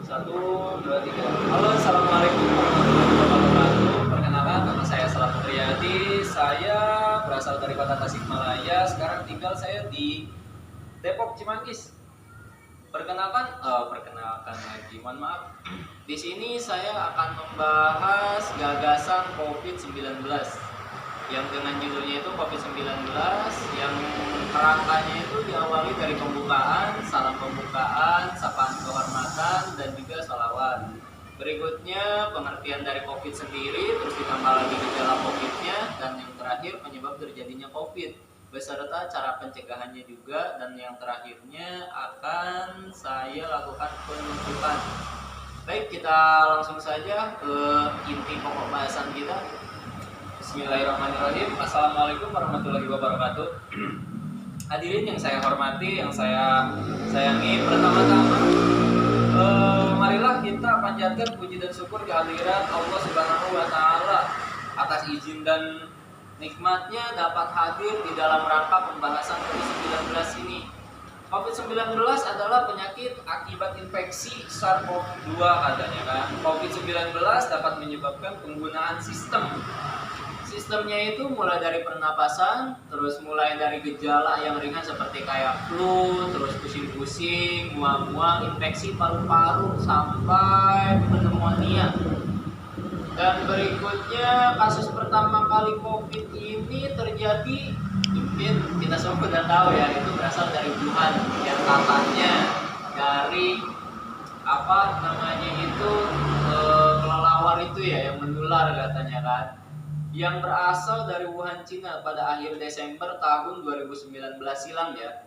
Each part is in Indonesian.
Satu, dua, tiga. Halo, assalamualaikum warahmatullahi wabarakatuh. Perkenalkan, nama saya Selamat Riyadi. Saya berasal dari kota Tasikmalaya. Sekarang tinggal saya di Depok Cimanggis. Perkenalkan lagi. Mohon maaf. Di sini saya akan membahas gagasan COVID-19 yang dengan judulnya itu COVID-19, yang kerangkanya itu diawali dari pembukaan, salam pembukaan, sapaan kehormatan, dan juga sholawat. Berikutnya pengertian dari COVID sendiri, terus ditambah lagi gejala COVID-nya, dan yang terakhir penyebab terjadinya COVID beserta cara pencegahannya juga, dan yang terakhirnya akan saya lakukan penutupan. Baik, kita langsung saja ke inti pokok bahasan kita. Bismillahirrahmanirrahim. Assalamualaikum warahmatullahi wabarakatuh. Hadirin yang saya hormati, yang saya sayangi, pertama-tama marilah kita panjatkan puji dan syukur kehadirat Allah Subhanahu wa taala atas izin dan nikmatnya dapat hadir di dalam rangka pembahasan COVID-19 ini. COVID-19 adalah penyakit akibat infeksi SARS-CoV-2 katanya kan. COVID-19 dapat menyebabkan penggunaan Sistemnya itu mulai dari pernapasan, terus mulai dari gejala yang ringan seperti kayak flu, terus pusing-pusing, mual-mual, infeksi paru-paru, sampai pneumonia. Dan berikutnya kasus pertama kali COVID ini terjadi, mungkin kita semua sudah tahu ya, itu berasal dari Wuhan, yang katanya dari kelelawar itu ya, yang menular katanya kan, yang berasal dari Wuhan, Cina pada akhir Desember tahun 2019 silam ya.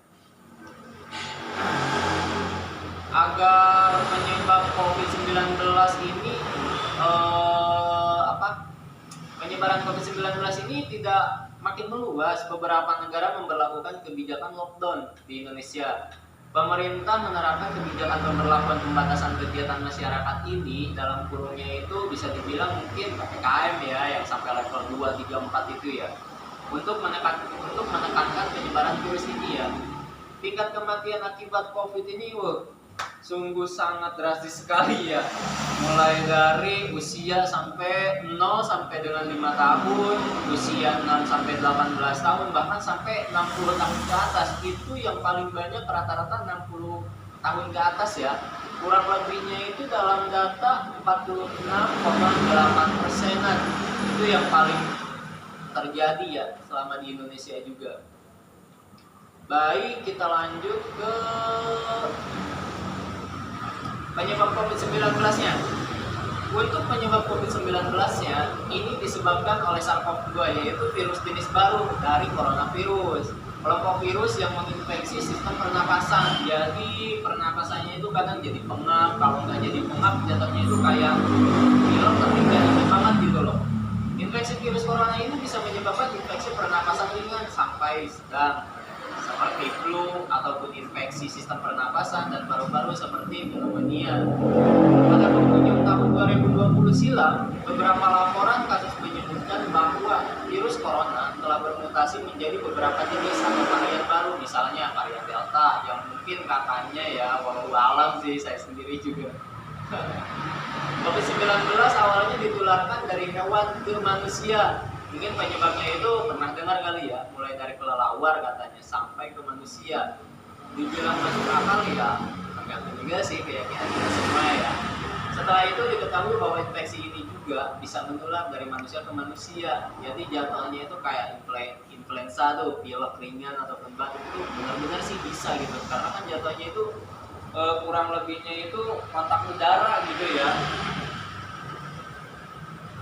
Agar penyebab COVID-19 ini penyebaran COVID-19 ini tidak makin meluas, beberapa negara memberlakukan kebijakan lockdown di Indonesia. Pemerintah menerapkan kebijakan pemberlakuan pembatasan kegiatan masyarakat ini dalam kurungnya itu bisa dibilang mungkin PPKM ya, yang sampai level 2, 3, 4 itu ya, untuk menekankan penyebaran virus ini ya. Tingkat kematian akibat COVID ini sungguh sangat drastis sekali ya. Mulai dari usia sampai 0 sampai dengan 5 tahun, usia 6 sampai 18 tahun, bahkan sampai 60 tahun ke atas. Itu yang paling banyak, rata-rata 60 tahun ke atas ya. Kurang lebihnya itu dalam data 46,8%-an. Itu yang paling terjadi ya selama di Indonesia juga. Baik, kita lanjut ke penyebab COVID-19-nya. Untuk penyebab COVID-19-nya, ini disebabkan oleh SARS-CoV-2, yaitu virus jenis baru dari coronavirus. Kelompok virus yang menginfeksi sistem pernapasan. Jadi pernapasannya itu kadang jadi pengap, kalau nggak jadi pengap jatuhnya itu kayak pilek tapi nggak enak banget gitu loh. Infeksi virus corona ini bisa menyebabkan infeksi pernapasan ringan sampai sedang, seperti flu ataupun infeksi sistem pernapasan, dan paru-paru seperti pneumonia. Pada penghujung tahun 2020 silam, beberapa laporan kasus menyebutkan bahwa virus corona telah bermutasi menjadi beberapa jenis atau varian baru, misalnya varian Delta yang mungkin katanya ya, wallahu alam sih, saya sendiri juga. COVID-19 awalnya ditularkan dari hewan ke manusia. Mungkin penyebabnya itu pernah dengar kali ya, mulai dari kelelawar katanya sampai ke manusia. Dibilang masuk akal ya, tergantung juga sih keyakinan kita semua ya. Setelah itu diketahui bahwa infeksi ini juga bisa menular dari manusia ke manusia. Jadi jatuhnya itu kayak influenza tuh, pilek ringan ataupun batuk itu benar-benar sih bisa gitu. Karena kan jatuhnya itu kurang lebihnya itu kontak udara gitu ya.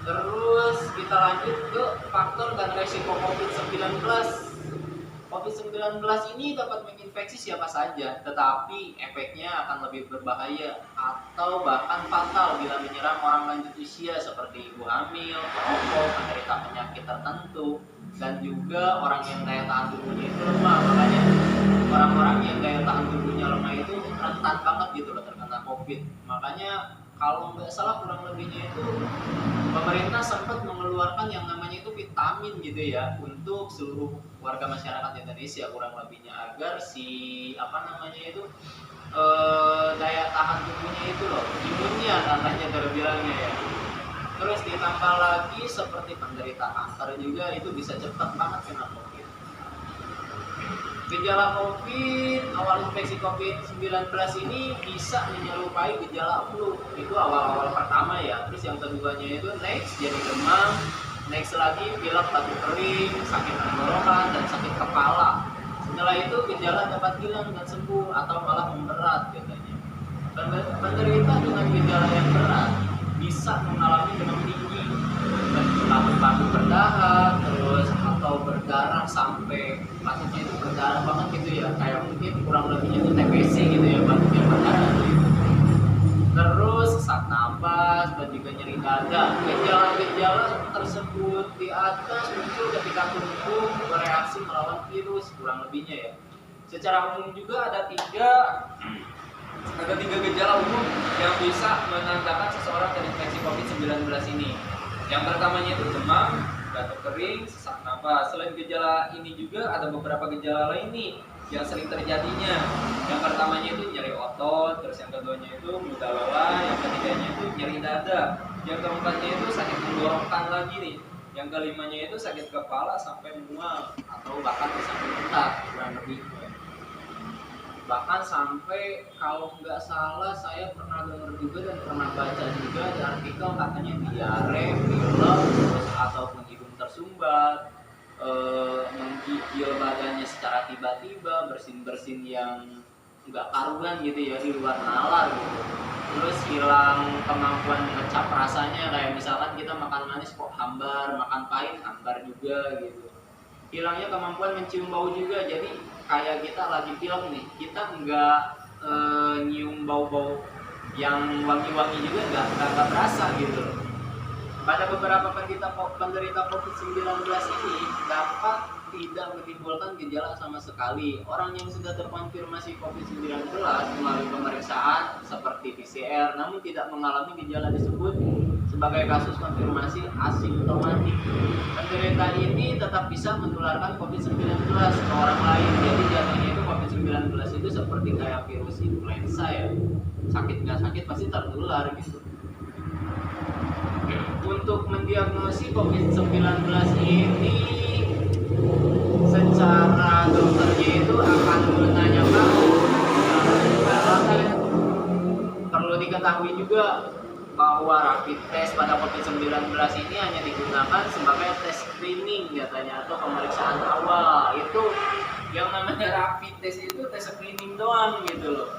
Terus kita lanjut ke faktor dan resiko COVID-19. COVID-19 ini dapat menginfeksi siapa saja, tetapi efeknya akan lebih berbahaya atau bahkan fatal bila menyerang orang lanjut usia seperti ibu hamil, perokok, penderita penyakit tertentu, dan juga orang yang daya tahan tubuhnya itu lemah. Makanya orang-orang yang daya tahan tubuhnya lemah itu rentan banget gitu loh terkena COVID. Makanya kalau nggak salah kurang lebihnya itu pemerintah sempat mengeluarkan yang namanya itu vitamin gitu ya untuk seluruh warga masyarakat Indonesia kurang lebihnya, agar si daya tahan tubuhnya itu loh, imunnya katanya terbilangnya ya. Terus ditambah lagi seperti penderita kanker juga itu bisa cepat banget kena COVID. Gejala COVID, awal infeksi COVID-19 ini bisa menyerupai gejala flu. Itu awal-awal pertama ya. Terus yang keduanya itu next jadi demam, next lagi pilek, batuk kering, sakit tenggorokan, dan sakit kepala. Setelah itu gejala dapat hilang dan sembuh atau malah memberat katanya. Penderita dengan gejala yang berat bisa mengalami demam tinggi, batuk-batuk berdahak, terus atau berdarah sampai batuknya itu berdarah banget gitu ya, kayak mungkin kurang lebihnya itu TBC gitu ya, batuknya berdarah gitu. Terus sesak napas dan juga nyeri dada. Gejala-gejala tersebut di atas muncul ketika tubuh bereaksi melawan virus, kurang lebihnya ya. Secara umum juga ada tiga gejala umum yang bisa menandakan seseorang terinfeksi COVID-19 ini. Yang pertamanya itu demam, batuk kering, sesak napas. Selain gejala ini juga ada beberapa gejala lain nih yang sering terjadinya. Yang pertamanya itu nyeri otot, terus yang keduanya itu mudah lelah, yang ketiganya itu nyeri dada, yang keempatnya itu sakit tenggorokan lagi nih. Yang kelimanya itu sakit kepala sampai mual atau bahkan sampai muntah kurang lebih. Bahkan sampai kalau nggak salah saya pernah dengar juga dan pernah baca juga di artikel katanya diare, pilek, terus ataupun hidung tersumbat, menggigil badannya secara tiba-tiba, bersin-bersin yang nggak karuan gitu ya di luar nalar gitu. Terus hilang kemampuan mengecap rasanya, kayak misalkan kita makan manis kok hambar, makan pahit hambar juga gitu. Hilangnya kemampuan mencium bau juga, jadi kayak kita lagi pilek nih, kita nggak nyium bau-bau yang wangi-wangi juga nggak berasa gitu. Pada beberapa penderita COVID-19 ini dapat tidak menimbulkan gejala sama sekali. Orang yang sudah terkonfirmasi COVID-19 melalui pemeriksaan seperti PCR namun tidak mengalami gejala disebut sebagai kasus konfirmasi asimptomatik. Penderita ini tetap bisa menularkan COVID-19 ke orang lain. Jadi jatuhnya itu COVID-19 itu seperti kayak virus influenza ya. Sakit nggak sakit pasti tertular gitu. Untuk mendiagnosis COVID-19 ini secara dokternya itu akan menanyakan perlu diketahui juga bahwa rapid test pada COVID-19 ini hanya digunakan sebagai tes screening katanya atau pemeriksaan awal. Itu yang namanya rapid test itu tes screening doang gitu loh,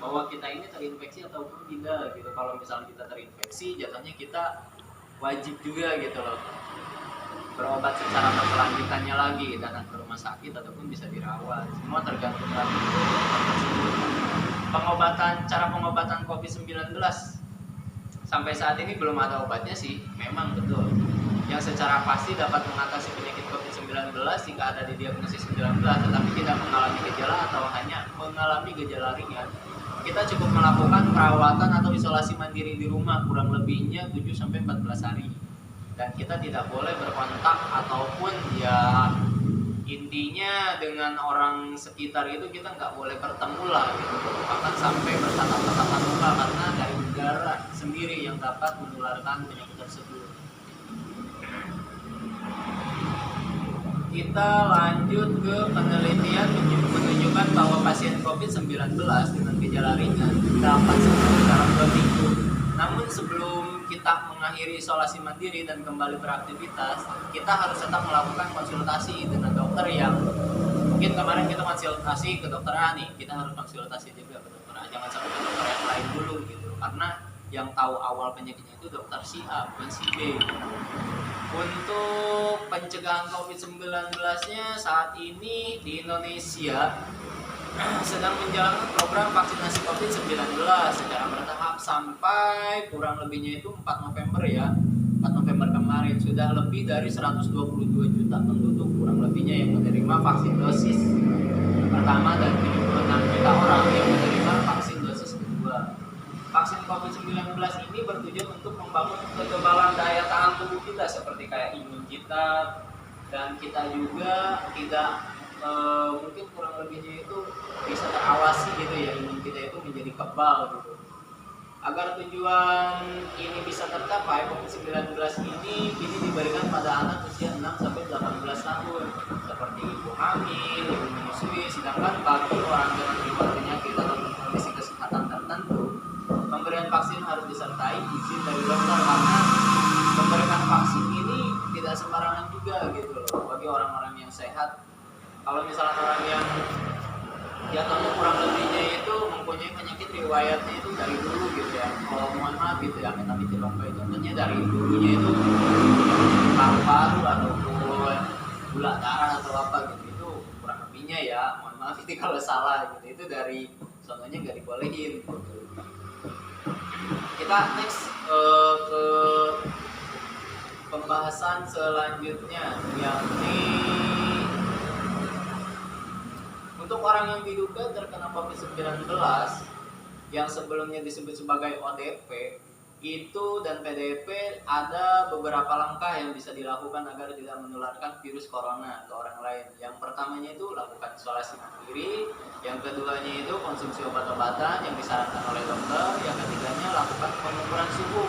bahwa kita ini terinfeksi ataupun tidak gitu. Kalau misalnya kita terinfeksi, jatuhnya kita wajib juga gitu loh berobat secara berkelanjutannya lagi, datang ke rumah sakit ataupun bisa dirawat. Semua tergantung lagi cara pengobatan COVID-19. Sampai saat ini belum ada obatnya sih, memang betul. Yang secara pasti dapat mengatasi penyakit COVID-19 jika ada didiagnosis 19 tetapi tidak mengalami gejala atau hanya mengalami gejala ringan. Kita cukup melakukan perawatan atau isolasi mandiri di rumah kurang lebihnya 7-14 hari. Dan kita tidak boleh berkontak ataupun ya intinya dengan orang sekitar itu kita nggak boleh bertemu lah gitu. Bahkan sampai bertatap-tatapan muka karena dari udara sendiri yang dapat menularkan penyakit tersebut. Kita lanjut ke penelitian menunjukkan bahwa pasien COVID-19 dengan gejala ringan dapat sembuh dalam 2 minggu. Namun sebelum kita mengakhiri isolasi mandiri dan kembali beraktivitas, kita harus tetap melakukan konsultasi dengan dokter yang mungkin kemarin kita konsultasi ke dokter A nih, kita harus konsultasi juga ke dokter A. Jangan sampai ke dokter yang lain dulu gitu, karena yang tahu awal penyakitnya itu dokter si A bukan si B. Untuk pencegahan COVID-19-nya saat ini di Indonesia sedang menjalankan program vaksinasi COVID-19 secara bertahap sampai kurang lebihnya itu 4 November ya. 4 November kemarin sudah lebih dari 122 juta penduduk kurang lebihnya yang menerima vaksin dosis pertama dan 76 juta orang yang menerima vaksin dosis kedua. Vaksin COVID-19 ini bertujuan untuk membangun kekebalan daya tahan tubuh kita seperti kayak imun kita, dan kita juga tidak mungkin kurang lebihnya itu bisa terawasi gitu ya, imun kita itu menjadi kebal gitu. Agar tujuan ini bisa tercapai, COVID-19 ini diberikan pada anak usia 6 sampai 18 tahun seperti ibu hamil, ibu menyusui. Sedangkan bagi orang dengan riwayat penyakit atau kondisi kesehatan tertentu, pemberian vaksin harus disertai izin dari dokter, karena memberikan vaksin ini tidak sembarangan juga gitu loh bagi orang-orang yang sehat. Kalau misalnya orang yang jatuhnya kurang lebihnya itu mempunyai penyakit riwayatnya itu dari dulu gitu ya, kalau mohon maaf gitu ya, tapi contohnya dari dulunya itu paru-paru ataupun gula darah atau apa gitu, itu kurang lebihnya ya, mohon maaf itu kalau salah gitu, itu dari contohnya nggak dibolehin gitu. Kita next ke pembahasan selanjutnya, yakni untuk orang yang diduga terkena COVID-19 yang sebelumnya disebut sebagai ODP itu dan PDP, ada beberapa langkah yang bisa dilakukan agar tidak menularkan virus corona ke orang lain. Yang pertamanya itu lakukan isolasi mandiri, yang keduanya itu konsumsi obat-obatan yang disarankan oleh dokter, yang ketiganya lakukan pengukuran suhu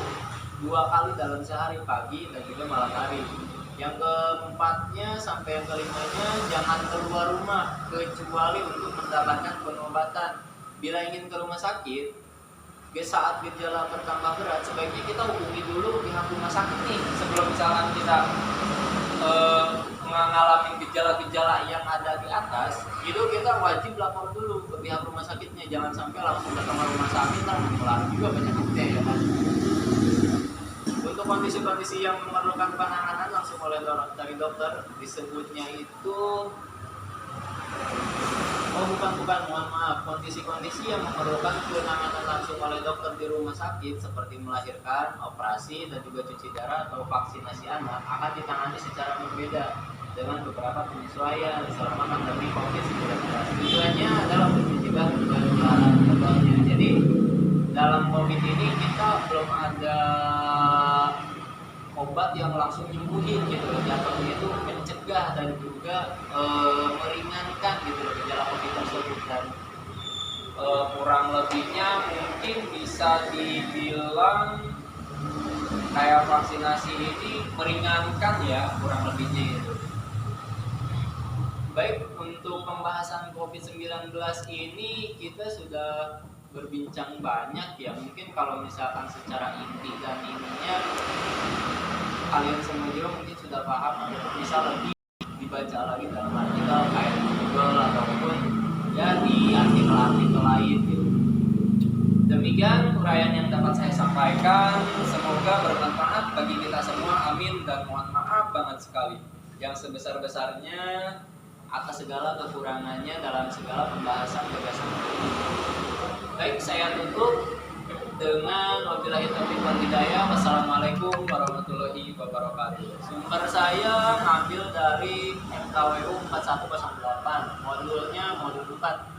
2 kali dalam sehari, pagi dan juga malam hari. Yang keempatnya sampai yang kelimanya, jangan keluar rumah kecuali untuk mendapatkan pengobatan. Bila ingin ke rumah sakit, saat gejala bertambah berat, sebaiknya kita hubungi dulu pihak rumah sakit nih sebelum misalkan kita mengalami gejala-gejala yang ada di atas. Itu kita wajib lapor dulu ke pihak rumah sakitnya, jangan sampai langsung datang ke rumah sakit dan menular juga penyakitnya ya kan. Untuk kondisi-kondisi yang memerlukan penanganan langsung oleh dari dokter, disebutnya itu mohon maaf, kondisi-kondisi yang memerlukan penanganan langsung oleh dokter di rumah sakit seperti melahirkan, operasi, dan juga cuci darah atau vaksinasi anak akan ditangani secara berbeda dengan beberapa penyesuaian selama pandemi COVID-19. Tujuannya adalah untuk mencegah penularan kedepannya. Jadi dalam COVID ini kita belum ada obat yang langsung nyembuhin gitu loh, jatuhnya itu mencegah dan juga meringankan gitu loh gejala COVID tersebut. Dan kurang lebihnya mungkin bisa dibilang kayak vaksinasi ini meringankan ya, kurang lebihnya itu. Baik, untuk pembahasan COVID-19 ini kita sudah berbincang banyak ya. Mungkin kalau misalkan secara inti dan ininya kalian semua juga mungkin sudah paham, atau bisa lebih dibaca lagi dalam artikel kayak Google ataupun ya di artikel-artikel lain gitu. Demikian uraian yang dapat saya sampaikan, semoga bermanfaat bagi kita semua, amin. Dan mohon maaf banget sekali yang sebesar-besarnya atas segala kekurangannya dalam segala pembahasan gagasan ini. Baik, saya tutup dengan wabillahi taufiq wal hidayah. Wassalamualaikum warahmatullahi wabarakatuh. Sumber saya ngambil dari MKWU 4108, modulnya modul 4.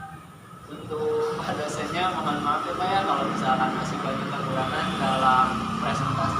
Untuk dosennya mohon maaf ya Pak ya kalau misalkan masih banyak kekurangan dalam presentasi